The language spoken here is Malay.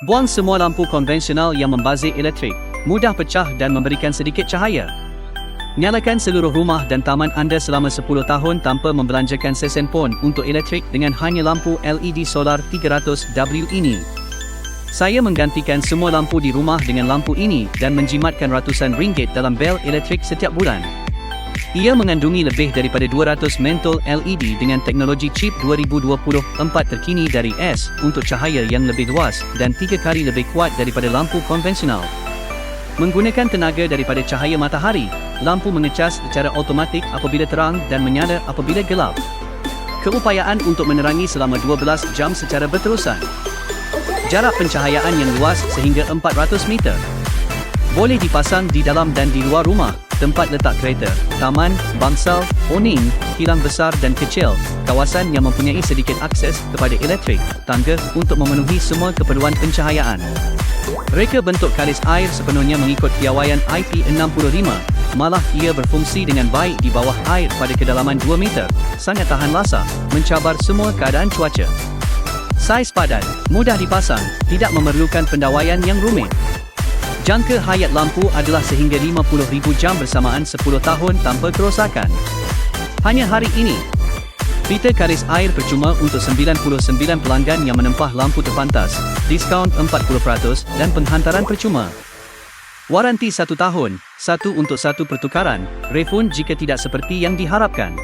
Buang semua lampu konvensional yang membazir elektrik, mudah pecah dan memberikan sedikit cahaya. Nyalakan seluruh rumah dan taman anda selama 10 tahun tanpa membelanjakan sesen pun untuk elektrik dengan hanya lampu LED solar 300W ini. Saya menggantikan semua lampu di rumah dengan lampu ini dan menjimatkan ratusan ringgit dalam bel elektrik setiap bulan. Ia mengandungi lebih daripada 200 mentol LED dengan teknologi chip 2024 terkini dari S untuk cahaya yang lebih luas dan 3 kali lebih kuat daripada lampu konvensional. Menggunakan tenaga daripada cahaya matahari, lampu mengecas secara automatik apabila terang dan menyala apabila gelap. Keupayaan untuk menerangi selama 12 jam secara berterusan. Jarak pencahayaan yang luas sehingga 400 meter. Boleh dipasang di dalam dan di luar rumah, tempat letak kereta, taman, bangsal, awning, kilang besar dan kecil, kawasan yang mempunyai sedikit akses kepada elektrik, tangga untuk memenuhi semua keperluan pencahayaan. Reka bentuk kalis air sepenuhnya mengikut piawaian IP65, malah ia berfungsi dengan baik di bawah air pada kedalaman 2 meter, sangat tahan lasa, mencabar semua keadaan cuaca. Saiz padat, mudah dipasang, tidak memerlukan pendawaian yang rumit. Jangka hayat lampu adalah sehingga 50,000 jam bersamaan 10 tahun tanpa kerosakan. Hanya hari ini, fitah karis air percuma untuk 99 pelanggan yang menempah lampu terpantas, diskaun 40% dan penghantaran percuma. Waranti 1 tahun, 1 untuk 1 pertukaran, refund jika tidak seperti yang diharapkan.